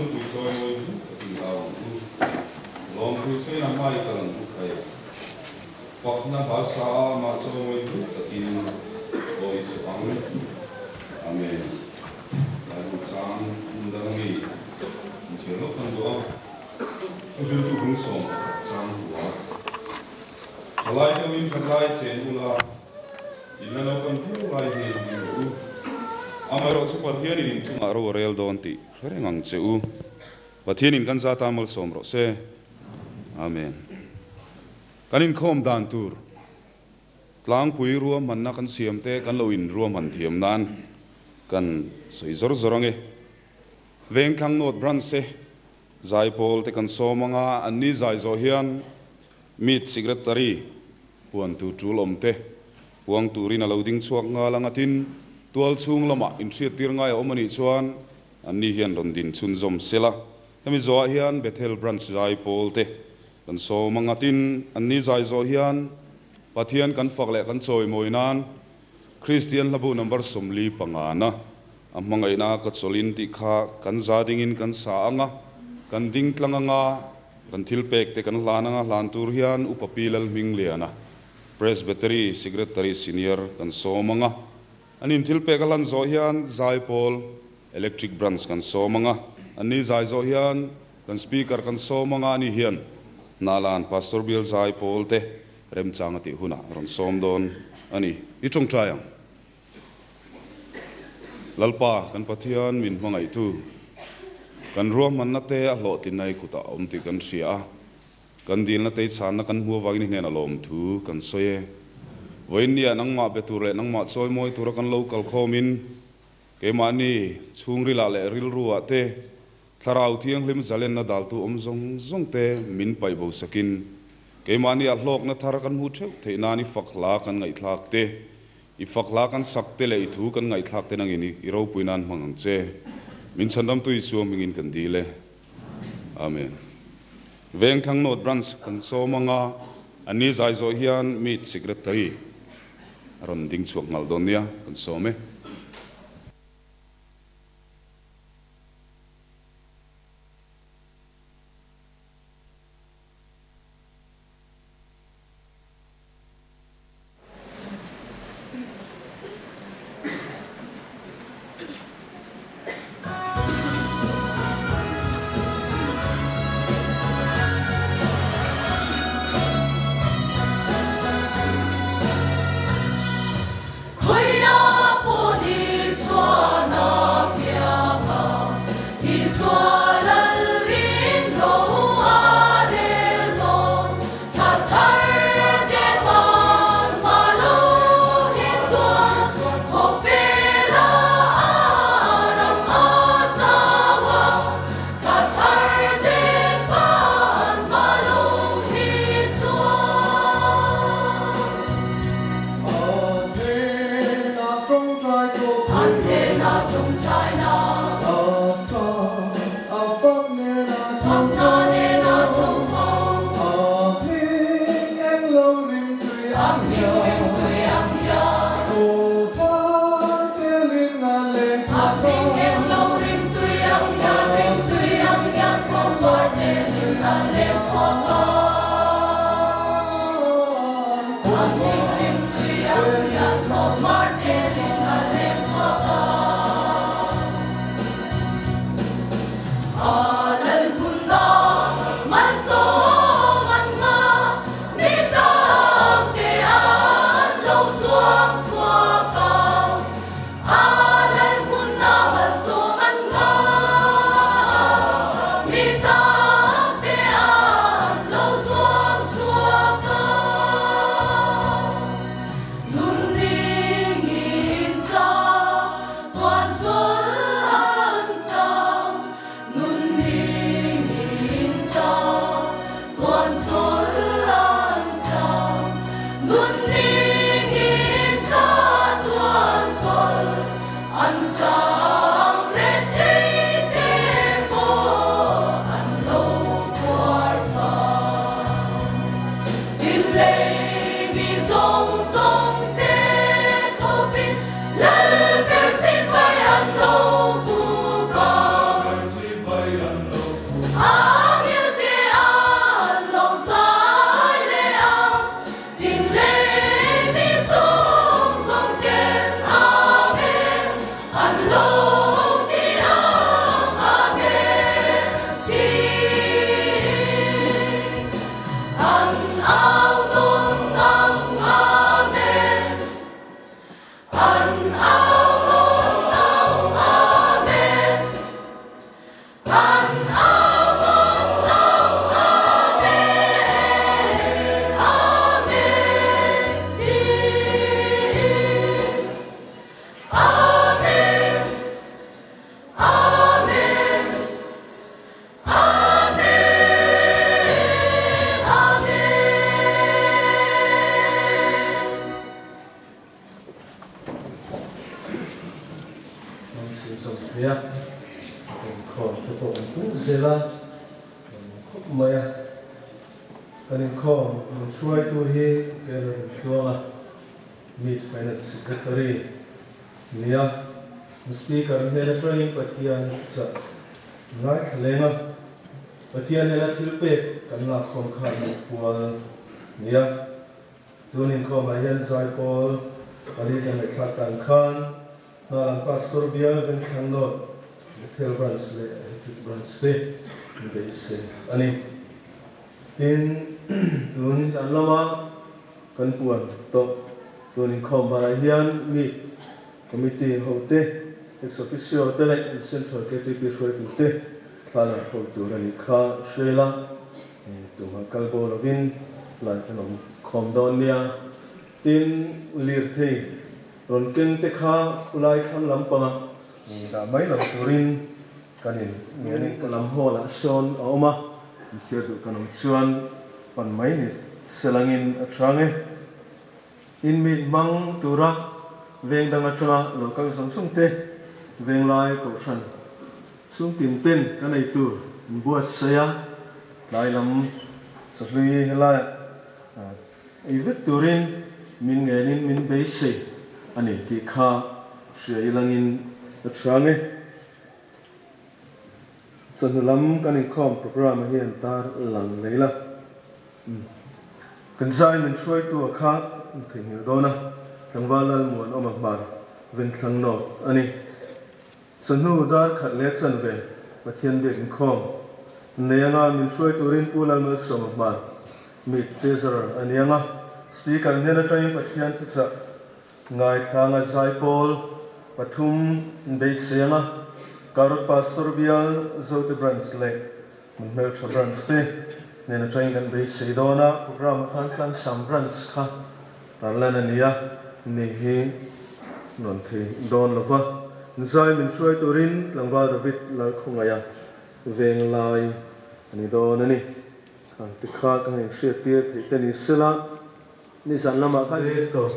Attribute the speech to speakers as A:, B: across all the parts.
A: lung pui soi moi tu sakin tao tu long pui soi na mai kalan tu kaya pak na basa ma soi moi tu sakin oi se pang amen la tu sang undang mi chelo kan do tu tu hung som sang wa halai tu in sangai chen ula inna no kan pu lai he u amaro su pathian in chung aro rel don ti rengang cheu pathian in kan za tamal som ro se amen kanin khom dan tur tlang pui ruam man na kan siam te kan lo in ruam han thiam nan kan soi zor zorange veng thang not bran se zai pol te kan somanga anni zai zo hian mit secretary huan tu tulom te puang turin alo ding chuak nga langatin tual chung lama in thriat tir ngai omani chuan anni hian ron din chun zom sela tami zo hian bethel branch zai pol te kan somanga tin anni zai zo hian pathian kan fakle kan choi moinan Christian labu number somli pangana amangai na ka cholin ti kha kan zading in kan saanga kan ding tlanganga kan thilpek te kan lananga lantur hian upapilal mingliana presbytery secretary senior kan somanga anin thilpek alan zo hian zaipol electric branch kan somanga ani zai zo hian kan speaker kan somanga ni hian nalan pastor bill zaipol te rem changati huna ron som don ani ichong trayang lalpa kan pathian min mangai tu kan ruam man na te a lo tin nai kuta om ti kan ria kan dil na te chan na kan hu wagin hnen alom thu kan soye voinia nang ma beture nang ma choi moi tur kan local khomin ke mani chungri la le ril ruwa te tharau thiang lim zalen na dal tu om zong zong te min pai bo sakin ke mani a hlok na thar kan hu theu the nani fakla kan ngai thlak te I fakla kan sakte le thu kan ngai thlak te nang ini iro puinan mangang che min chandam tu isu mingin kan dile amen veng thang not branch kan somanga ani zai zo hian meet secretary ron ding chuak ngal don nia kan some
B: Hoy na po Secretary Nia Speaker Nela Train Patian Cha Ngai Lena Patian Nela Tilpe Kanla Khom Khan Pual Nia Tunin Khom Ayan Zai Paul Palikan Lekhatan Khan Nalang Pastor Bia Ben Khanot Tel Bransle Base Ani in Tun Sanlama Kan Puan Top Tunin Khom Barahian Mi Committee Hote ex officio tele Central KTP Shwete Thala Hoturani Kha Shela Tuma Kalbo Lovin Lantanom Khomdonia Tin Lirte Ron King Tekha Ulai Kham Lampama Da Mai Lam Turin Kanin Ngening Kalam Hola Son Oma Tiadu Kanam Chuan Pan Mai Ni Selangin Atrange in mid mang tura veng dang atuna local song sung te veng lai ko shan sung tin ten kan ai tu bua saya lai lam sahlui hela ivet turin min ngenin min beise ani ti kha shia ilangin atrange sanulam kan khom program hian tar lang leila kan zai min shoi tu kha Thing Dona, Tangwala Muan Omar, Vinclang No, Annie. Sanu Dar Kat Let's and Ven, Matian Big and Com. Neanga Min Shui Turin Pula Milsom of Man. Meet Chaser and Yanga, speak and Nena Train Patian Titsa. Ngai Thanga Zai Paul, Patum, Baysiana, Garut Pastor Bial, Zote Bransley, Melcha Bransley, Nena Train and Baysidona, Program Hanklan Sam Branska. Tarlana Nia Nihi Nonthi Don Lova Zai Min Shui Turin Langva David La Khungaya Veng Lai Ani Donani Kang Tikha Kang Shia Teni Sila Nisan Lama Kai To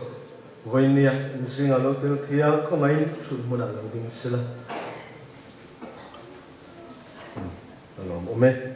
B: Vainia Zinga Lotel Thia Khungai Shudmuna Langding Sila Alom Ome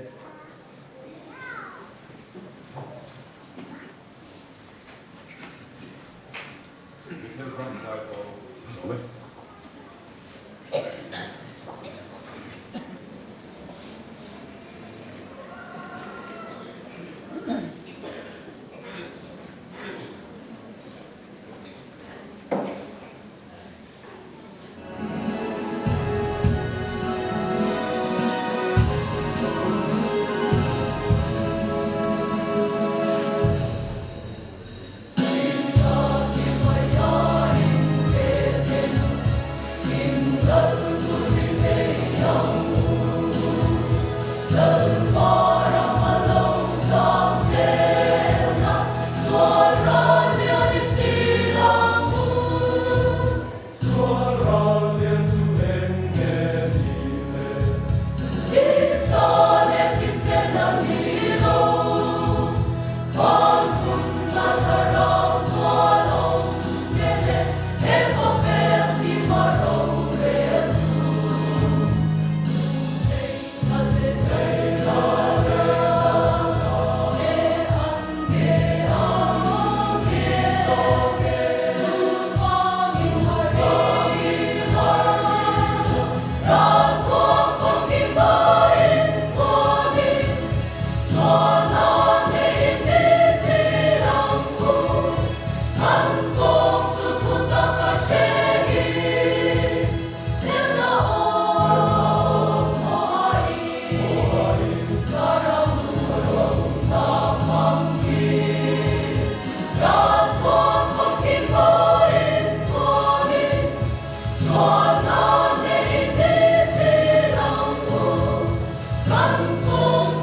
C: Hãy subscribe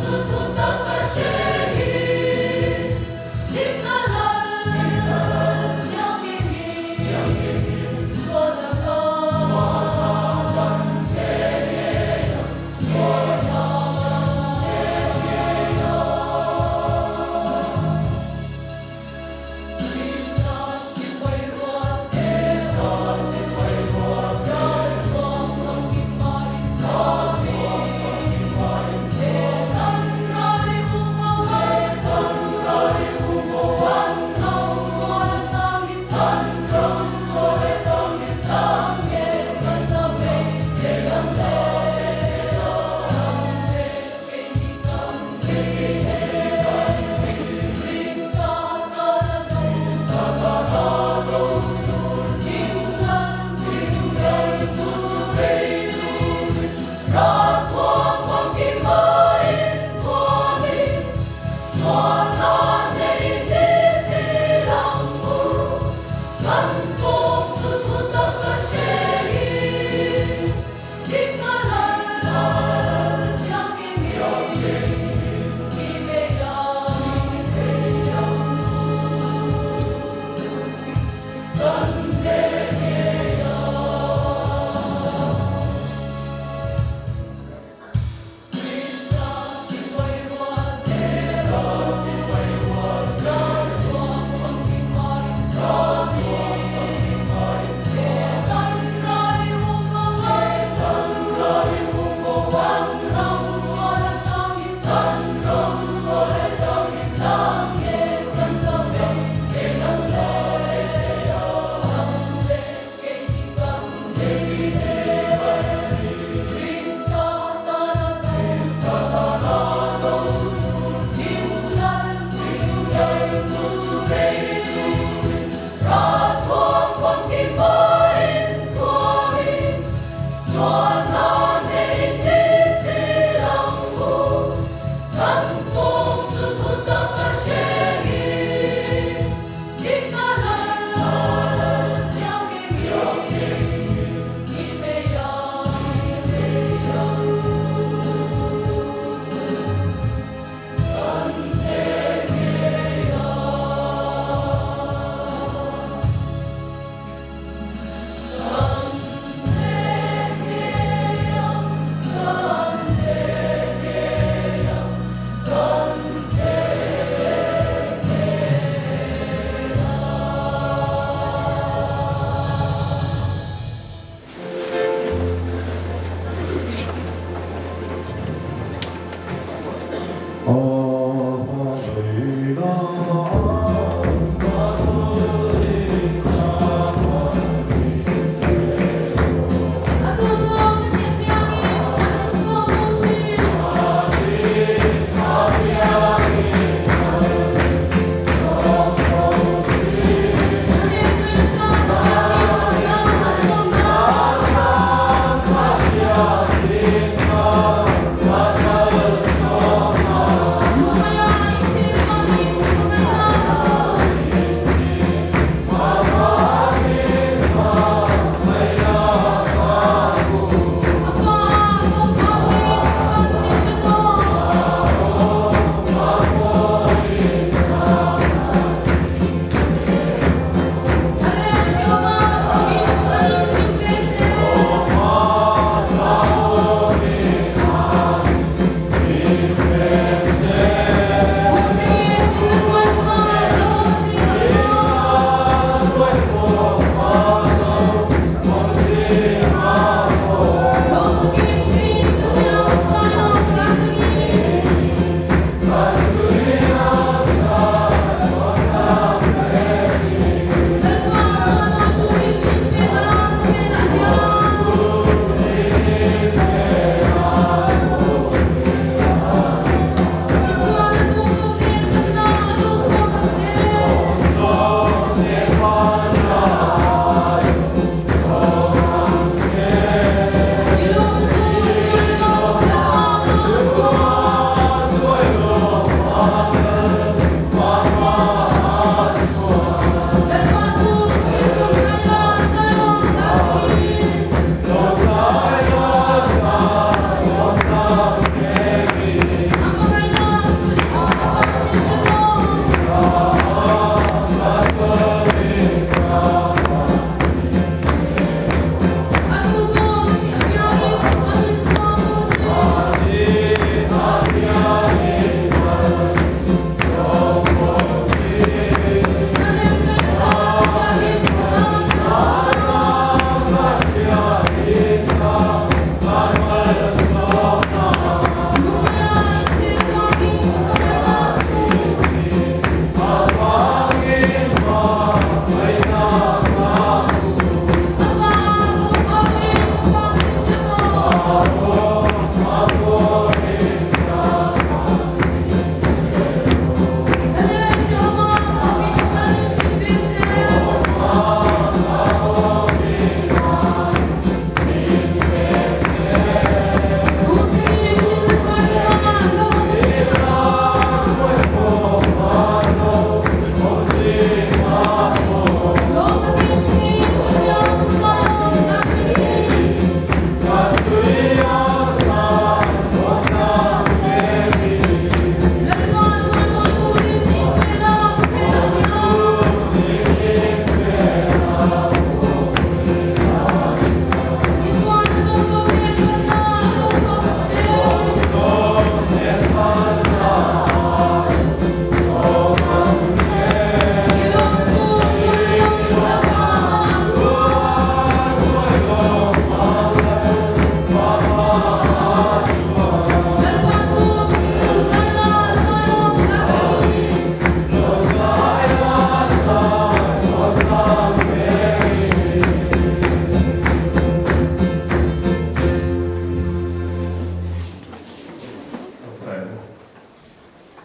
C: cho kênh Ghiền Mì Gõ để không bỏ lỡ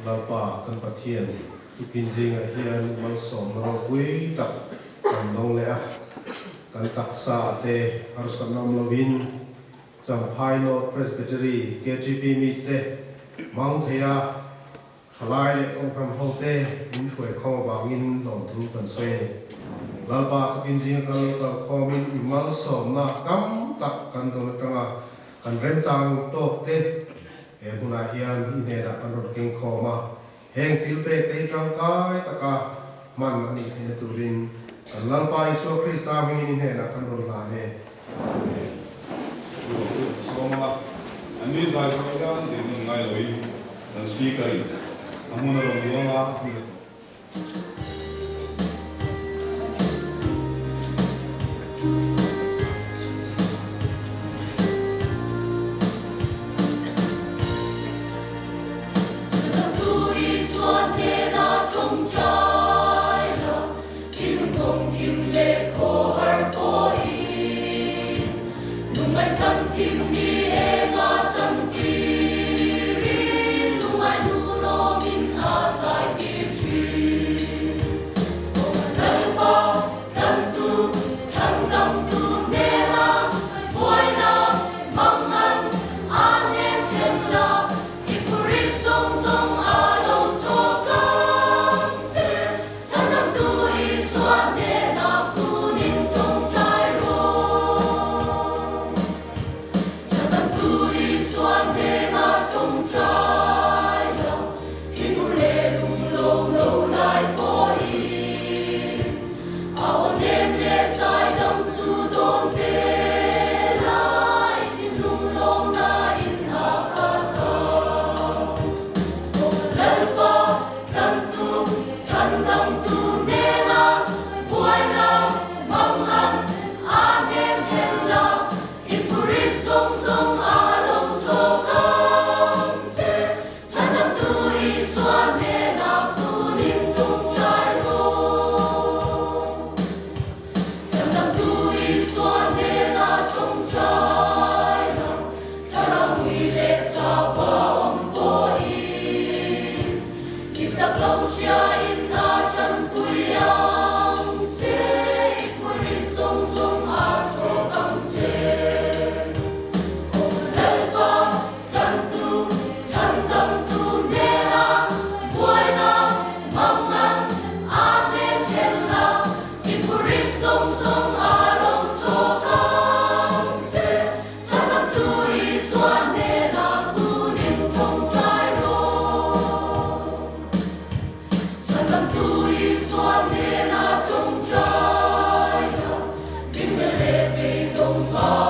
B: lalpa kan pathian tukin jinga hian mal som ro pui tak kan dong le a kan taksa te arsanam lovin chang phaino presbytery KGP mi te mang thea thalai le kong kam ho te in thoi kho wangin dom thu kan se lalpa tukin jinga kan ka khomin imal som na kam tak kan dong tanga kan rem chang to te e huna hian ine da kan ro king kho ma heng thil pe te tang kai taka man ani ine turin kan lalpa iso krista mi ine na kan ro la ne
A: soma ani zai zai da din ngai loi dan speaker amuna ro muanga
C: Hãy subscribe cho kênh Ghiền Mì Gõ để không bỏ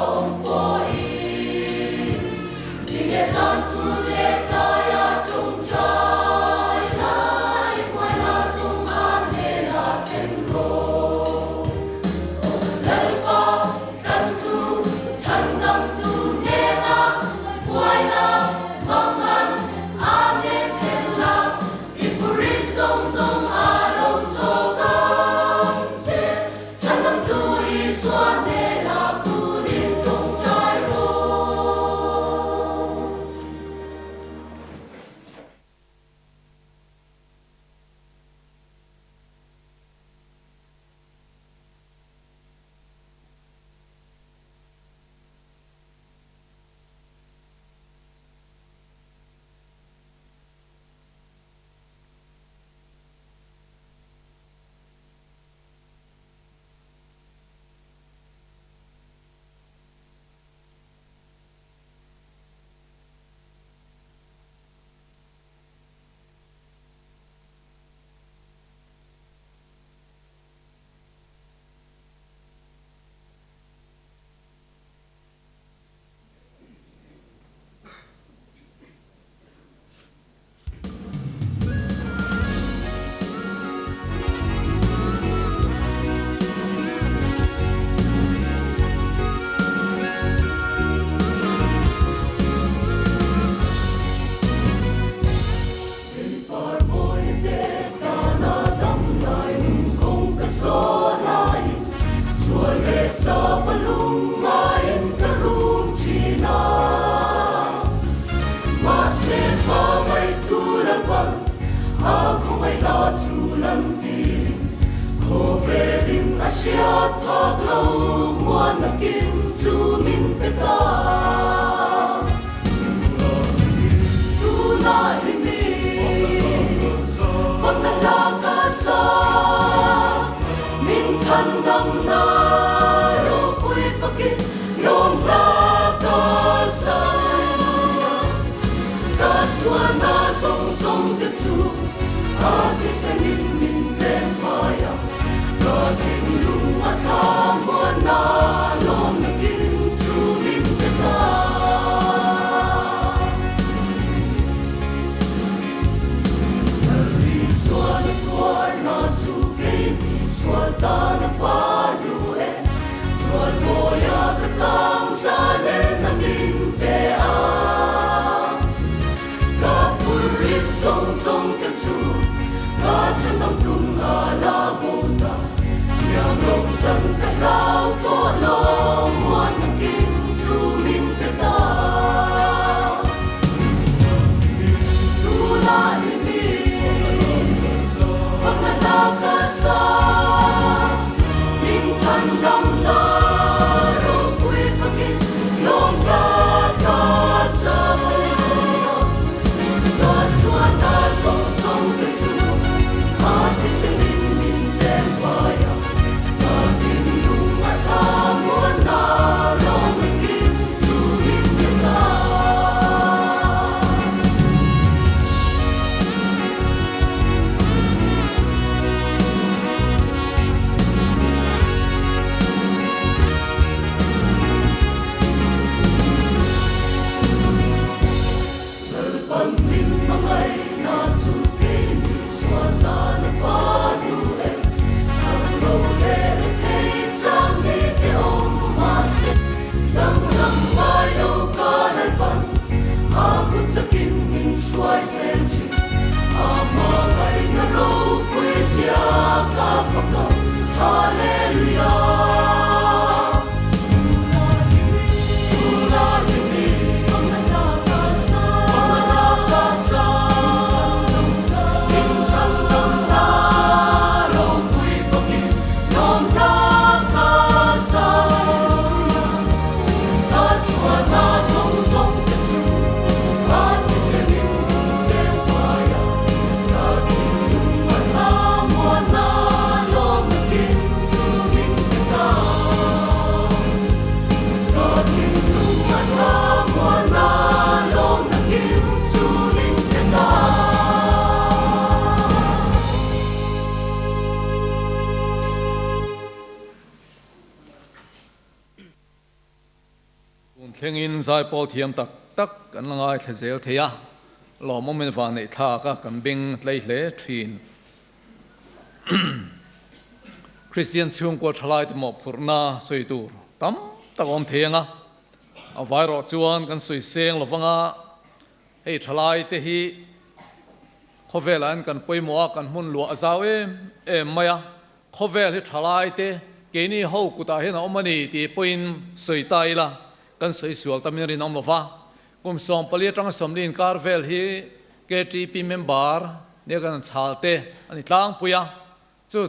C: lỡ chu lam ti khô về đình asiat phak lâu muan akin chu min pe ta tu na mi phak na la ka sa min chan dam na ro pui fakin lom ra ka sa ka suana song song te chu a ti sanin min te maya ka tin lung a tha mo na lom kin chu min te ta ri suana kwar na chu ke ni suata na pa lu e suat boya ka tang sa le na min te a ka purit song song te chu ka chan nam tum a la mo ta yang long chan ka lao to lo muan na kin chu min pe ta tu la ni mi phak na la ka sa min chan dam na ro pui fakin lom ra ka sa ka suana song song te chu a ti sanin min te maya ka tin lung a tha mo na lom kin chu min te ta pan min mangai na chu ke ni suata na pa lu e chang lo le re thei chang ni te om ma se dam lam ma yo ka na pan a kut sakin min shuai sen chi a ma ngai na ro pui sia ka pa ka hallelujah
D: thing in zai pol thiam tak tak kan langai thazel theya lo moment van nei tha ka kan bing tlei hle thin Christian chung ko thlai te mo phurna soi tur tam takom thenga a vai ro chuan kan soi seng lovanga hei thlai te hi khovelan kan poimo kan mun lo azaw em maya khovel hi thlai te ke ni ho kuta hen omani ti poin soi tai la kan soi sual tamin rin om lova kum som pali tang somlin karvel hi KTP member ne kan chalte ani tlang puya chu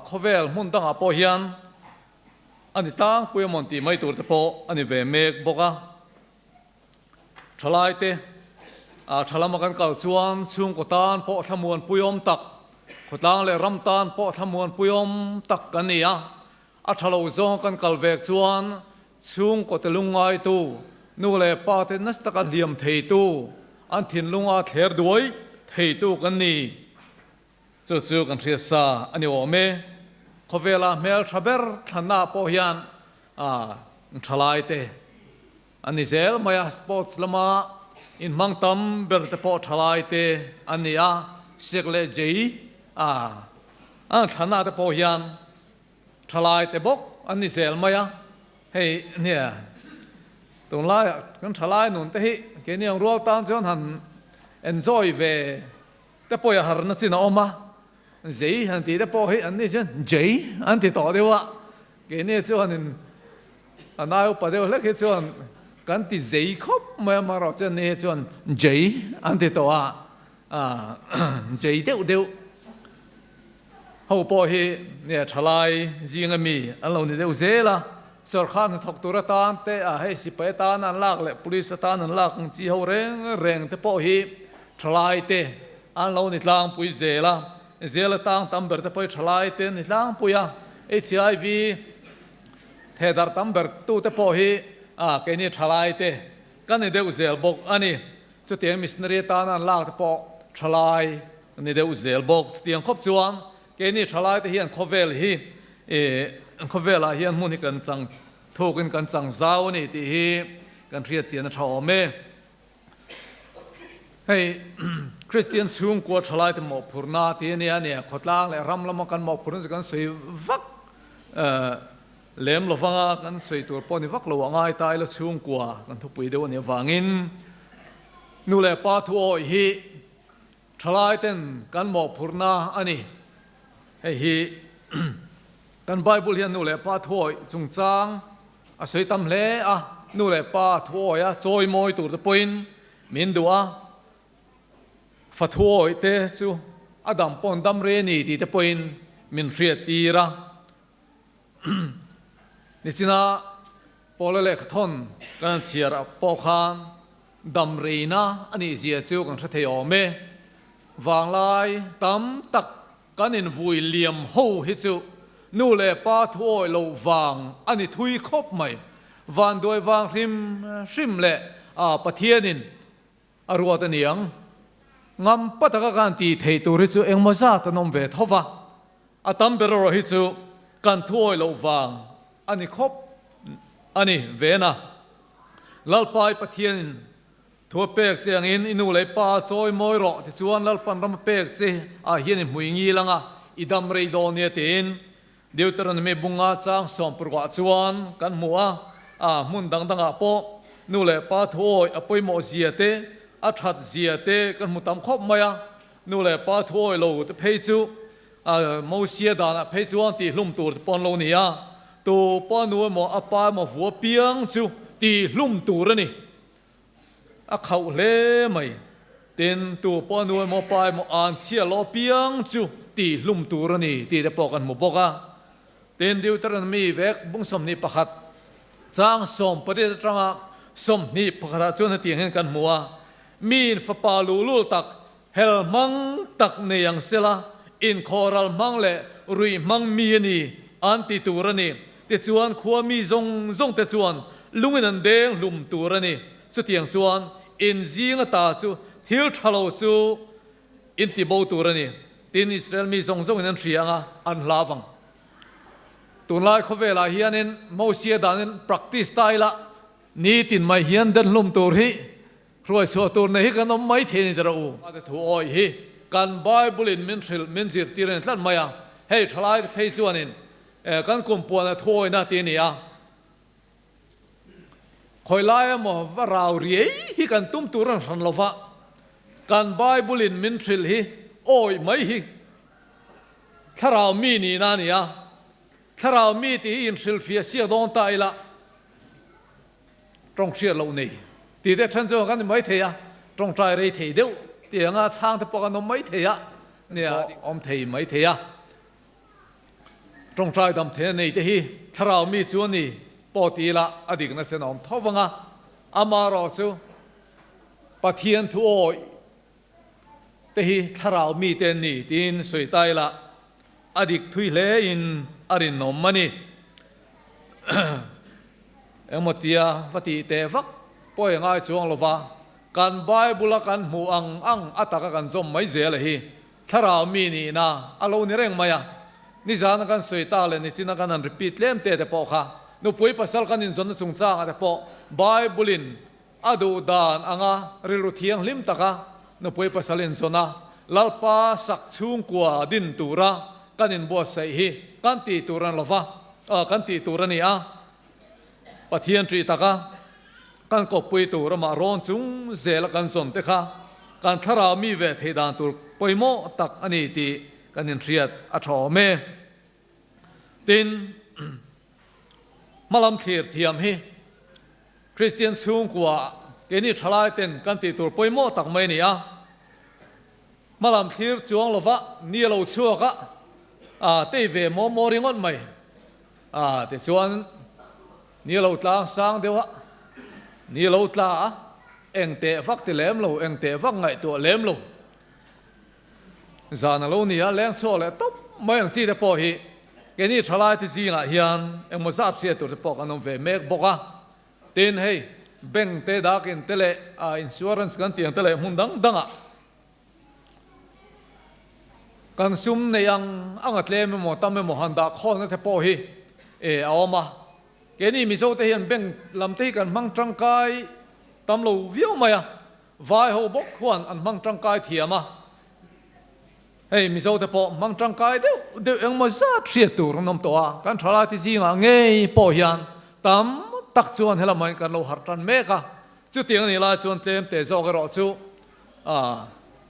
D: khovel mun tang apo hian ani tang puya mon ti mai tur te po ani ve mek boka thalai te thalama kan kal chuan chung ko tan po thamuan puyom tak khotang le ram tan po thamuan puyom tak kania a thalo zong kan kal vek chuan chung ko te lungai tu nu le pa te nas taka liam thei tu an thin lunga thler duai thei tu kan ni chu kan thria sa ani o me khovela mel thaber thana po hian thalai te ani zel maya sports lama in mangtam ber te po thalai te ania sikle jei thana te po hian thalai te bok ani zel maya hey nia tung lai kan thalai nun te hi ke ni ang rual tan chon han enjoy ve te po ya har na china oma zei han ti te po hi an ni chen jei an ti to dewa ke ni chon in anai pa de le ke chon kan ti zei khop ma ma ro chen ni chon jei an ti to a jei deu hậu bỏ hi nè trả lại riêng em mi anh lâu này đều dễ là sở khan thọc tura tan te à hay si pe tan an lak le police tan an lak chi ho reng reng te po hi trả lại te anh lâu này lang pui dễ là tang tam ber te poi trả lại te này lang pui à HIV thế dar tam ber tu te po hi à cái này trả lại te cái này đều dễ bốc anh ấy cho tiếng missionary tan an lak te po trả lại này đều dễ bốc tiếng khop chuan cái này trả lại te hiền khovel hi khovel là hiền muốn cần chẳng thu cần chẳng giao này thì hi cần thiệt chiến là thọ mê hay Christian chung qua trả lại thì một purna thì này khot lang lại ram lam cần một purna cần suy vắc lem lo vanga cần suy tur po ni vắc lo ngai tai lo chung qua cần thu pui đâu này vangin nu le pa thu hi trả lại tên cần một purna ani hay hi kan Bible hian nu le pa thoi chung chang a soi tam hle a nu le pa thoi a choi moi tur te point min dua fa thoi te chu adam pon dam re ni ti te point min riat ti ra ni china polale thon kan chiar a po khan dam reina ani zia chu kan tha thei ome wang lai tam tak kan in vui liam ho hi chu nu le pa thoi lo wang ani thui khop mai van doi wang rim le a pathianin arwa ta niang ngam pataka kan ti thei tu ri chu engma za ta nom ve thova atam bero hi chu kan thoi lo wang ani khop ani vena lalpai pathianin thua pek chiang in inu le pa choi moi ro ti chuan lalpan ram pek che a hian mui ngi langa idam rei do ne tin Deuteronomy bunga chang som purwa chuan kan mua a mun dang danga po nu le pa thoi apoi mo ziate a that ziate kan mutam khop maya nu le pa thoi lo te phei chu a mo sia da na phei chuan ti hlum tur pon lo nia tu pa nu mo apa mo vu piang chu ti hlum tur ani a khau le mai ten tu pa nu mo pai mo an sia lo piang chu ti hlum tur ani ti de pokan mo boka ten Deuteronomy vek bung som ni pakhat chang som pari tanga som ni pakhat chuan ti hen kan mua min fa pa lu tak hel mang tak ne yang sela in khoral mang le rui mang mi ni anti turani te chuan khua mi zong te chuan lungin an deng lum turani chu tiang chuan in zinga ta chu thil thalo chu in ti bo turani tin Israel mi zong in an thianga an hlawang tunlai khovela hianin mosia danin practice taila ni tin mai hian dan lum tur hi roi so tur nei kan om mai the ni dara u ate thu oi hi kan Bible in min zir tiren tlan maya hei thlai phei chuanin kan kumpuana thoi na ti nia khoilai mo varau ri hi kan tum turan san lova kan Bible in min thil hi oi mai hi tharau mi ni na nia tharau mi ti in thil fia sia don ta ila trong sia lo nei ti de chan zo kan mai the ya trong trai rei the deu ti nga chang te po kan mai the ya nia om thei mai the ya trong trai dam the nei te hi tharau mi chu ni po ti la adik na sen om thowanga amaro chu pathian thu oi te hi tharau mi ten ni tin soi tai la adik thui le in arin nom mani emotia vati te vak poi ngai chuang lova kan Bible kan mu ang ataka kan zom mai zel hi tharau mi ni na alo ni reng maya ni zana kan soi ta le ni china kan an repeat lem te po kha no poi pasal kan in zon chung cha ate po Bible in adu dan anga rilu thiang lim taka no poi pasal in zona lalpa sak chung kwa din tura kanin bo sai hi kan ti turan lova kan ti turani a pathian tri taka kan ko pui tur ma ron chung zel kan zon te kha kan thara mi ve the dan tur poimo tak ani ti kanin riat a tho me tin malam thir thiam hi Christian chung kwa keni thalai ten kan ti tur poimo tak mai ni a malam thir chuang lova ni lo chuaka tây về mò ring ngon mày thì chuan ni lâu tla sang dewa ni lâu tla eng te vak te lem lo eng te vak ngai tu lem lo zana lo ni a leng cho le top mai ang chi te po hi ke ni thalai ti zinga hian eng mo za thria tu te po kanom ve mek boka tin hei bank te dak in tele insurance kan tiang tele hundang danga kan sum ne yang atle me mo tam me mo handa khol na te po hi awma ke ni mi zo te hian bank lam te kan mang tang kai tam lo viu maya vai ho bok huan an mang tang kai thiama hei mi zo te po mang tang kai de eng mo za thria tur nom to a kan thala ti zinga ngei po hian tam tak chuan hela mai kan lo har tan meka chu tiang ni la chuan tlem te zo ga ro chu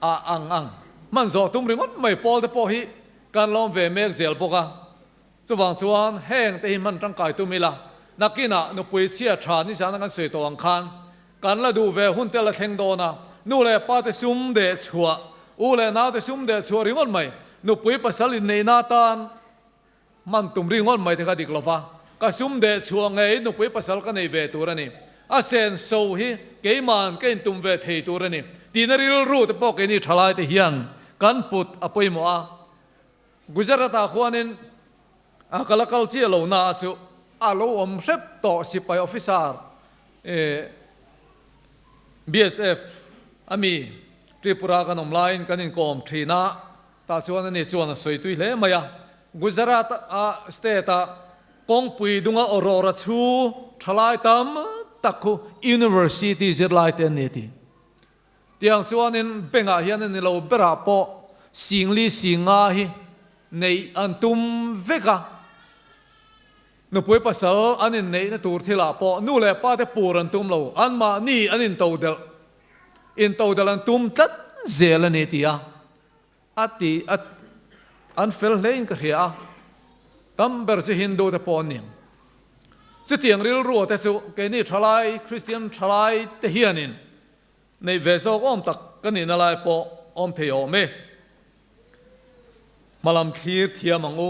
D: ang man zo tum ringot mai pol te po hi kan lom ve mek zel boka chuwang chuan heng te hi man tang kai tu mila nakina no pui chia tha ni jana kan soi to ang khan kan la du ve hun te la theng do na nu le pa te sum de chua u le na te sum de chua ringot mai no pui pasal in nei na tan man tum ringot mai te ka dik lova ka sum de chua ngei no pui pasal ka nei ve turani a sen so hi ke man ke tum ve thei turani tinaril ru te po ke ni thalai te hian kan put apoi mo a Gujarat a khuanin a kalakal chi lo na chu a lo om rep to sipai officer BSF ami Tripura kan online kanin kom thina ta chuan ani chuan soi tui le maya Gujarat a state a kongpui dunga Aurora chu thalai tam takhu university zirlai te neti tiang chuanin benga hian ni lo bera po singli singa hi nei antum veka no pui pasal anin nei na tur thila po nu le pa te pur antum lo anma ni anin todel in todel antum tat zel netia ati at anfel lein ka hia tamber se hindu te ponin se tiang ril ru te chu ke ni thalai Christian thalai te hianin nei veso om tak kanin alai po om theo me malam thir thiamangu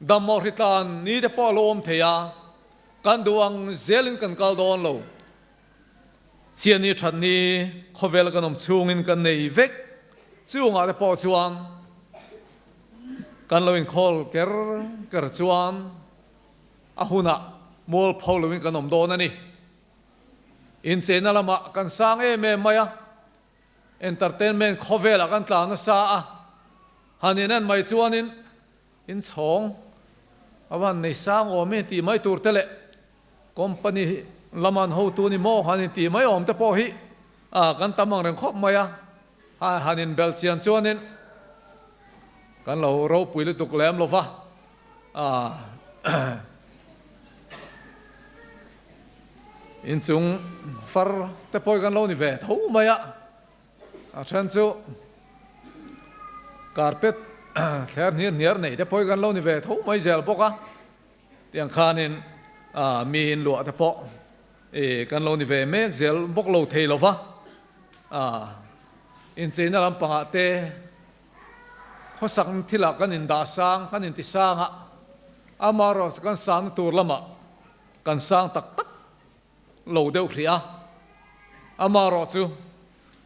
D: damor hitan ni de po lom thea kan duang zelin kan kal don lo chiani thani khovel kanom chungin kan nei vek chunga de po chuan kan loin khol ker chuan ahuna mol pholoin kanom don ani in chena lama kan sang me maya entertainment khovela kan tla na sa a haninan mai chuanin in chong awan nei sang o me ti mai tur tele company laman ho tu ni mo hanin ti mai om te po hi kan tamang reng khop maya hanin belchian chuanin kan lo ro puile tuk lem lo va in chung far te poi kan lo ni ve tho maya a than chu carpet thler nier nei te poi kan lo ni ve tho mai zel poka tiang khanin mi in lo te po kan lo ni ve mek zel bok lo thei lo va in chena lam panga te khosak thila kan in da sang kan in ti sanga amaro kan sang tur lama kan sang tak lo deuh hria amaro chu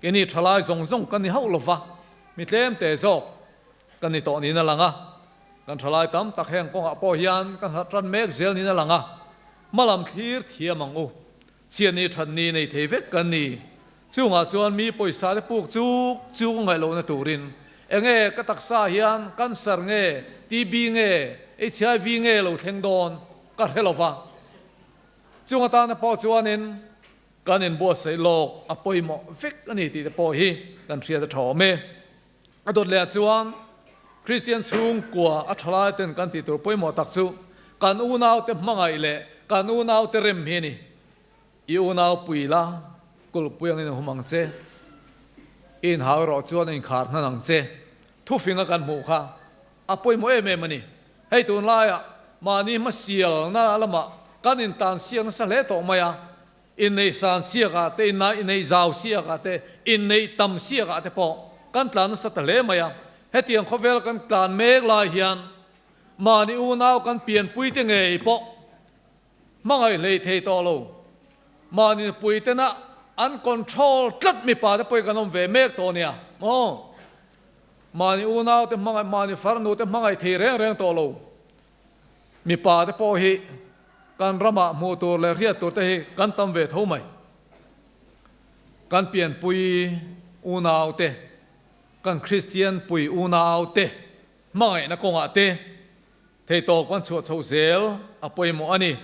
D: keni thalai zong kan ni hau lova mi tlem te zo kan ni to ni na langa kan thalai tam tak heng ko po hian kan hatran mek zel ni na langa malam thir thiamangu chiani thanni nei thevek kan ni chunga chuan mi poisa le puk chu ngai lo na turin enge ka taksa hian cancer nge TB nge HIV nge lo thleng don ka helova chunga ta na po chuanin kanin bo sei lok apoi mo vek ani ti po hi kan thria ta thome adot le chuan Christian chung kwa athala ten kan ti tur poi mo tak chu kan u naw te mangai le kan u naw te rem hi ni i u naw puila kul puyang in humang che in haw ro chuan in khar na nang che thu finga kan mu kha apoi mo em mani hei tun la ya mani ma sial na lama kan in tan siang sa le to maya in nei san sia ka te na in nei zau sia ka te in nei tam sia ka te po kan tlan sa ta le maya hetiang khovel kan tlan mek la hian mà ni u nào căn biển bùi tiếng nghề bộ mà ngày lấy thế to lâu mà ni bùi tiếng á anh control rất mi pa để bùi cái nôm về mẹ to nè mà ni u nào thì mà ni phật nô thì mà ngày thế rèn to lâu mi pa để bùi hi căn rama mô tô lệ riết tổ thế căn tâm về thấu mày căn biển bùi u nào thế căn Christian bùi u nào thế mà ngày nó công ạ thế thế tổ quan suốt sâu dẻo à bùi mò anh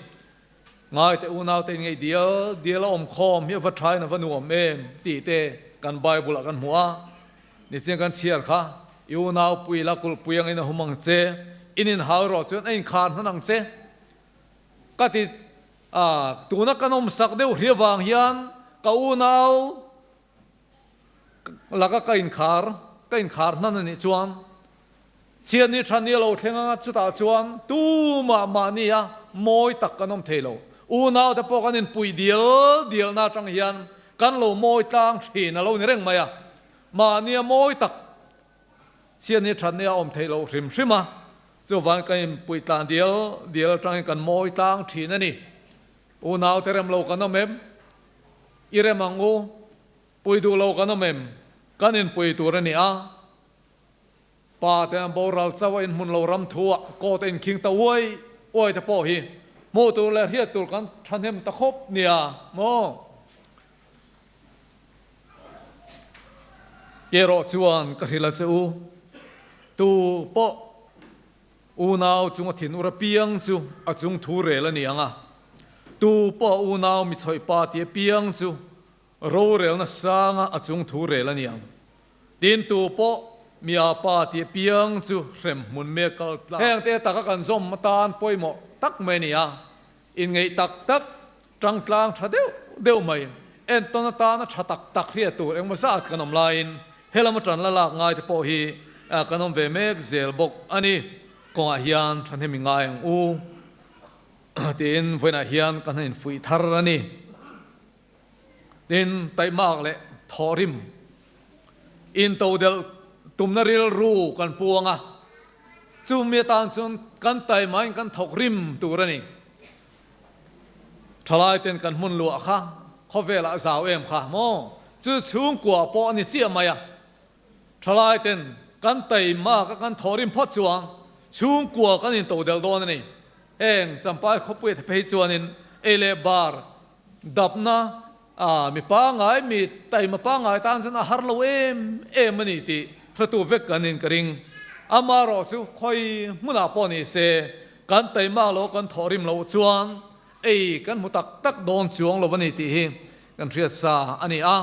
D: ngay te u nào te ngay deal om khom hi vật trai na vanu om em ti te kan bible kan mua ni chen kan chiar kha u nào pui la kul puyang in humang che inin hau ro chen ein khan hanang che ka ti tu na kanom sak deu riawang hian ka u nào la ka kain khar nan ni chuan chian ni than ni lo thenga chu ta chuan tu ma ni a moi tak kanom thelo u nào te po kanin pui dial na tang hian kan lo moi tang thi na lo ni reng maya ma nia moi tak chian ni than nia om thelo rim rima chu van kain pui tan dial tang kan moi tang thi na ni u nào te rem lo kanom em irem angu pui du lo kanom em kanin pui tu ra ni a pa te boral chawa in mun lo ram thua ko te in king ta oi te po hi mô tu là hiết tu kan than hem ta khop nia mo kero chuan ka hila chu tu po u nau chung thin ura piang chu a chung thu re la nianga tu po u nau mi choi pa ti piang chu ro rel na sanga a chung thu re la niang tin tu po mi a pa ti piang chu rem mun me kal tla heng te ta ka kan zom tan poimo tak mai nia in ngay tak trăng tlang cha deu mai en ton ta na cha tak ria tu eng ma sa kanom lain helam tran la lak ngai te po hi kanom ve mek zel bok ani ko a hian than hemi ngai ang u tin voina hian kan hin fui thar ani tin tai mak le thorim in to del tumna ril ru kan puanga chu mi tan chun kan tai mai kan thok rim tu rani thalai ten kan mun lua kha khovela zaw em kha mo chu chung kwa po ni chia maya thalai ten kan tai ma ka kan thorim phot chuang chung kwa kan in to del don ni eng champai khopui the phei chuan in ele bar dapna mi pa ngai mi tai ma pa ngai tan san har lo em ani ti thatu vek kan in karing amaro chu khoi muna po ni se kan tai ma lo kan thorim lo chuan kan mu tak don chuang lo bani ti hi kan riat sa ani a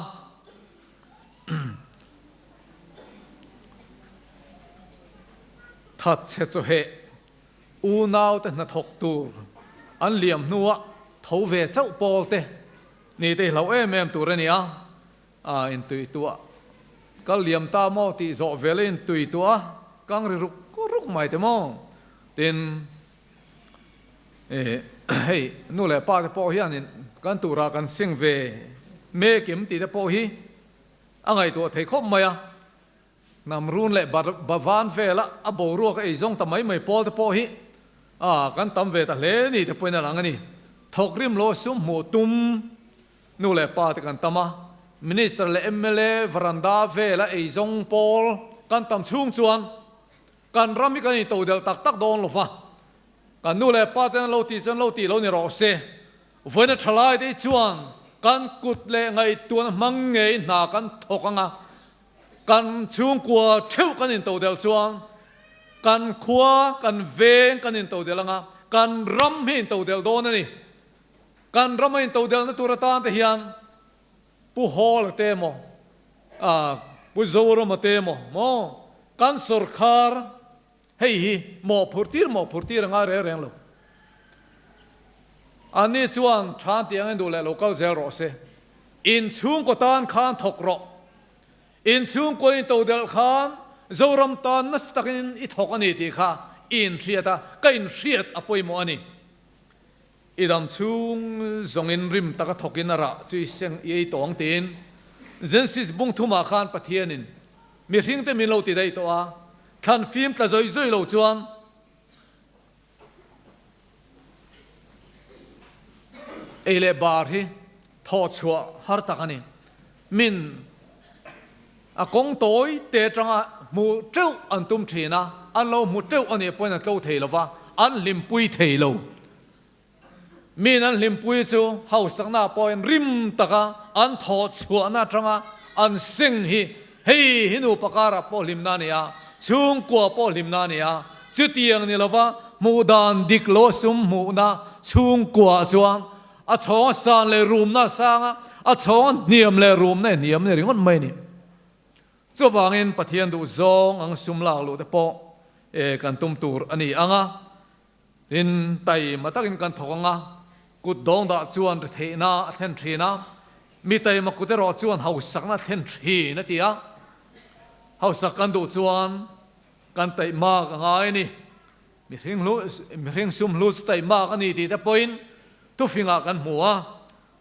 D: that che cho he u nau te na thok tur an liam nuwa tho ve chau pol te ni te lo em tur ani a in tui tua kal liam ta mo ti zo velin tui tua kang ri ruk mai te mo tin hey nu le pa te po hian in kan tu ra kan sing ve me kim ti te po hi angai tu thei khop maya nam run le bavan ve la a bo ru ka ei zong ta mai pol te po hi kan tam ve ta le ni te poina lang ani thok rim lo sum mu tum nu le pa te kan tama minister le mla veranda ve la ei zong pol kan tam chung chuan kan rami kan to del tak don lo fa kan nu le pa ten lo ti lo ni ro se voina thalai te chuan kan kut le ngai tuan mang ngei na kan thokanga kan chung kwa theu kan in to del chuan kan khua kan veng kan in to delanga kan ram hin to del don ani kan ram in to del na turatan te hian pu hol te mo pu zoro ma te mo kan sarkar hei mo phurtir nga re reng lo ani chuan than tiang en du le local zel ro se in chung ko tan khan thok ro in chung ko in to del khan zoram tan na stakin I thok ani ti kha in thriata ka in thriat apoi mo ani idam chung zong in rim taka thokin ara chui seng ei tong tin Genesis bung thuma khan pathianin mi hring te min lo ti dei to a than phim ta zoi lo chuan เลบาร์ที่ทอชัวฮาร์ตักนี่มินกงโตยเตจังมูเจ้าอันตุมทีนะอันเรามูเจ้าอันนี้เป็นอันเจ้าเทลวะอันลิมปุยเทโลมีนั้นลิมปุยจูเฮาสักนาปอยริมตะกะอันทอชัวนาจังอันสิงฮีเฮหินูปะการะปอลิมนานียชุงกัวปอลิมนานียจุดยังนี่ละวะมูดานดิกโลสุมมูนาชุงกัวจวนอาชองสานเลรูมนาสางอาชองเนียมเลรูมเนี่ยเนียมเนี่ยริงมันไม่นี่เจ้าวางเงินปะเทียนดูซองอังสุมลาวลูเตปอกันตุมตูรอันนี้อ่ะดินไตมาตักอินกันทองกุดดองดาจวนเทน่าเทนทรีน่ามีไตมากุดรอจวนเฮาสักน่าเทนทรีนั่นที่อ่ะเฮาสักกันดูจวนกันไตมากง่ายนี่มีเรื่องซุ่มรู้ไตมากอันนี้ที่แต่ปอยน์ทุกฟิงกันหัว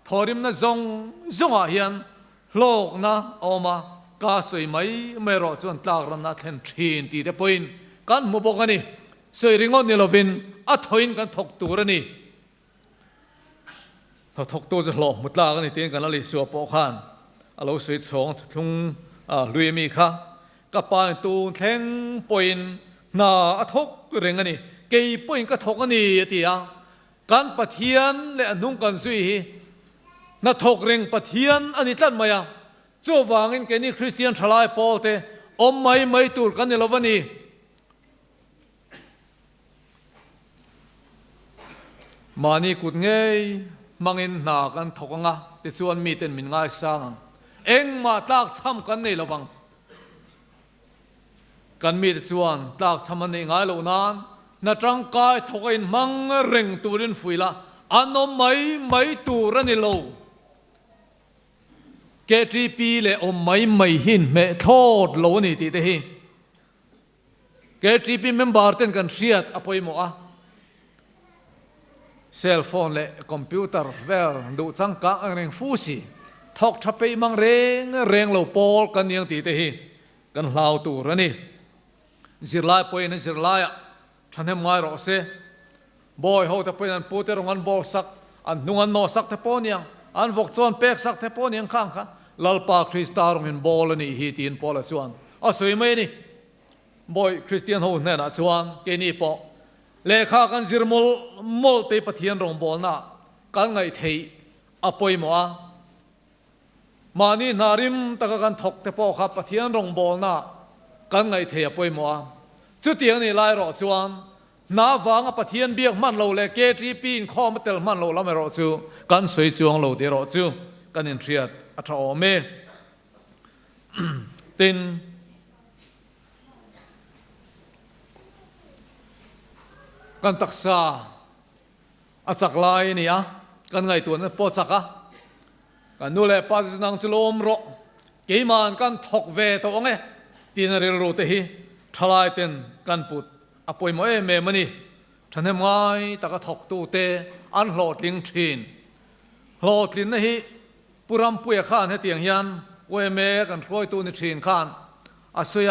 D: ทอริมน่ะจงอาเฮียนโลกนะออกมากาสวยไหมไม่รอจนตากรันนัทเห็นทีนตีแต่ปอยน์กันมุบกันนี่สวยริงอนี่เราวินอัฐอินกันถกตัวนี่ถ้าถกตัวจะหลอกมุดลากันนี่ตีนกันอะไรสัวปอขันเราสวยสองทุ่งลุยมีค่ะกับปานตูแทงปอยน์น่าอัฐกเร่งกันนี่เกี่ยปอยน์ก็ถกกันนี่ตีอ่ะการปะเทียนและนุ่งกันสวยน่าถกเร่งปะเทียนอันนี้ตั้งมาอ่ะจ้าวางเงินแกนี่คริสเตียนทลายปอลเตอมไม่ตูดกันนี่ละวันนี้มานี่กุดเงยมังเงินหนากันทกงะแต่ส่วนมีเต็นมินง่ายสร้างเอ็งมาตากซ้ำกันนี่ละวังกันมีแต่ส่วนตากซ้ำมันนี่ง่ายเหล่านั้นนัดร่างกายทกอินมังเร่งตูรินฟุยละอันอมไม่ตูรันนี่โลเกทีปีเลยอมไม่หินเมทอดโลนี่ตีเตหิเกทีปีเมมบาร์เต็นกันเสียดอภัยหมอเซลโฟนเลยคอมพิวเตอร์เวลดูสังกัดเร่งฟูซีทอกทับไปมังเร่งโลปอลกันยังตีเตหิกันลาวตูรันนี่จิรไลปอยนั่นจิรไลฉันเห็นไม่รอเสบอยเขาแต่ปอยนั่นพูดแต่รงานบอลสักอันนุ่งอันนอสักแต่ปอนี่อันวกส่วนเป็กสักแต่ปอนี่ข้างค่ะลลปาคริสตารงเห็นบอลนี่ฮีตีนปอละส่วนสวยไหมนี่บอยคริสเตียนเขาเนี่ยนะส่วนเกนี่ปอเลขากันจิรมลเตปะเทียนรงบอลน่ะกันไงเทยอภัยหมอมานี่นาริมตะกันถกแต่ปอครับปะเทียนรงบอลน่ะกันไงเทยอภัยหมอจุดเตียงนี่ไล่รอส่วนน้าวางปะเทียนเบียกมันโลเลเกทีปีนข้อมาเตลมันโลละไม่รอจูกันสวยจวงโลเดรอจูกันอินเทียดอัตราอเมตินกันตักษาอัจักลายนี่อ่ะกันไงตัวนั้นปอสักอ่ะกันนู่นแหละปัจจุบันสโลมรอกี่มันกันถกเวตัวไงตีนเรือรูเตหิทลายเต็นกันปุดอภัยหมอเมมันนี่ฉันเห็นไงตะกถกตูเตอันหลอดลิงทินหลอดลินนี่ปุรำปุยข้านให้เตียงยันเวเมกันคอยตูนิทินข้านอาศัย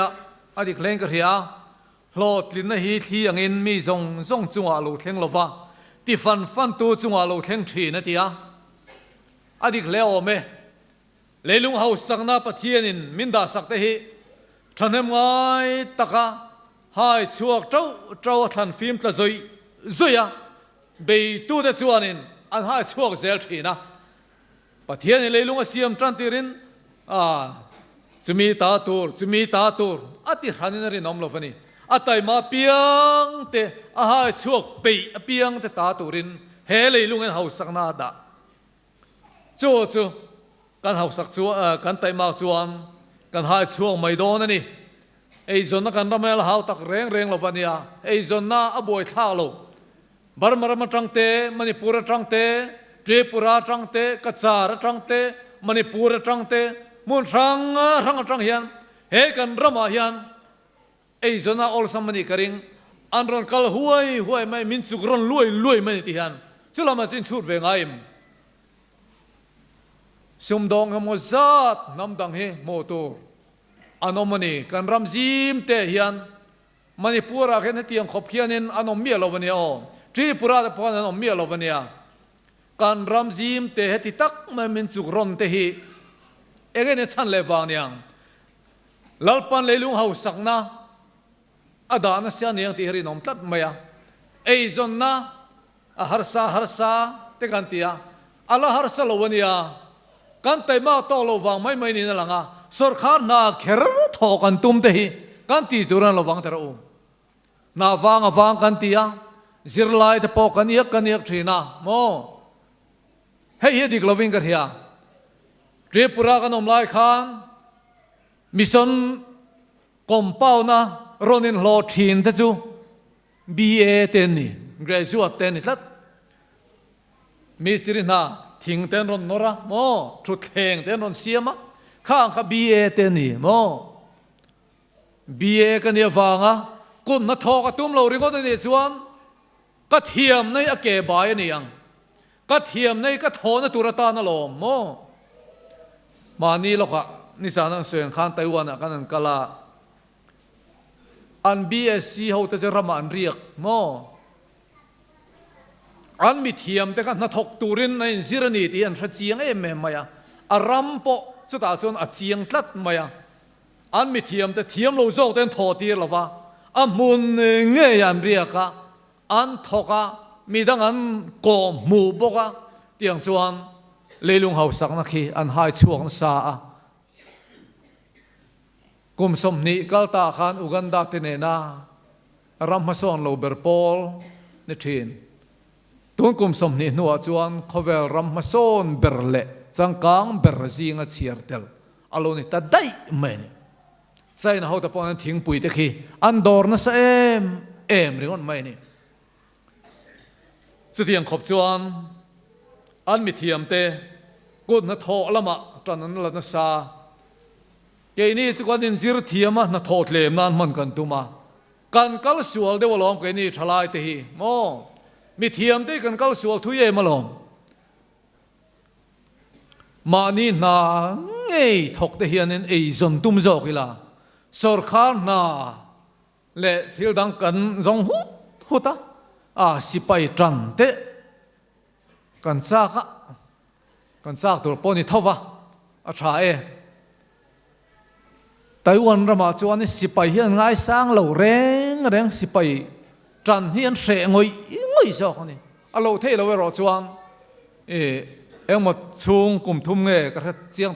D: อดีตเล่นกันเหียหลอดลินนี่ที่ยังอินมีจงจังหวะลูกเทงลวะที่ฟันตูจังหวะลูกเทงทินนั่นที่อดีตเลี้ยวเมเลลุงเฮาสักนาปะเทียนินมินดาสักเตหิฉันเห็นไงตะกะให้ช่วงเจ้าทันฟิล์มตะจุยเบยตูเดชวานินอันให้ช่วงเซลทีนะปะเทียนเลยลุงเสียมจันติรินจะมีตาตูร์อติรันินรินอมโลฟันีอัตไยมาเปียงเตให้ช่วงเปียงเตตาตูรินเฮเลยลุงเฮาสักนาดาจูกันเฮาสักชัวกันไตมาชวนกันให้ช่วงไม่โดนนี่ไอ้จนนักการรำเมลหาวตักเร่งลฟันียไอ้จนน่าอบวยท่าโลบารมาจังเตมณีปุระจังเตเทปุระจังเตกัจจาระจังเตมณีปุระจังเตมุนจังเฮียนเฮกันรำเฮียนไอ้จนน่าอลสมณีกริงอันรันกัลหวยไม่มินสุกรันลุยไม่ที่เฮียนสุลามาสินชุดเวงไอมชุมดองมจัดน้ำดังเฮโมโตอันอมณีกันรำซิมเตเฮียนมันนี่ปูระแค่นี้ที่ยังขบเขียนินอันอมเมียลวันนี้อ๋อที่ปูระแต่พอนั้นอมเมียลวันนี้ kan ram zim te heti tak ma min chuk ron te hi egen e chan le wang niang lalpan leilung hau sakna adana sia niang ti heri nom tat maya ei zon na a harsa te kan tia ala harsa lowania kan tai ma to lo wang mai ni na langa sarkar na kher tho kan tum te hi kan ti turan lo wang tera na wang kan tia zirlai te po kan yak thina mo hei dik loving kar hia tripura kan omlai khan mission kompau na ronin lo thin te chu BA ten ni graduate ten ni tlat mistri na thing ten ron nora mo thu theng ten ron siama khang kha BA ten ni mo BA kan ya wanga kun na tho ka tum lo ringo ni chuan ka thiam nei ake bai ni ang ka thiam nei ka tho na turata na lom mo mani loka ni sanang seng khan Taiwan kan an kala an BSc ho te rama an riak mo an mi thiam te kan na thok turin na in zirani ti an thra chiang em maya aram po chuta chon a chiang tlat maya an mi thiam te thiam lo zo ten tho tir lova amun nge yan riaka an thoka midang an ko mu boka tiang chuan leilung hau sak na khi an hai chuang sa a kum som ni kalta khan Uganda tene na ramhason lo berpol ni thin tun kum som ni nuwa chuan khovel ramhason berle changkang berzinga chiartel aloni ta dai men sai na hota pon thing pui te khi andor na sa em ringon mai ni chutiang khop chuan an mi thiam te kun na tho lama tanan la na sa ke ni chu kan in zir thiama na tho tlem nan man kan tuma kan kal sual de walom ke ni thalai te hi mo mi thiam te kan kal sual thu ye malom mani na ngei thok te hianin ei zon tum zo kila sarkar na le thil dang kan zong huta a sipai tran te kan sak tur poni thowa a tha e Taiwan rama chuan ni sipai hian ngai sang lo reng sipai tran hian hre ngoi zo ni a lo thei lo ro chuan engmot chung kum thum nge ka chiang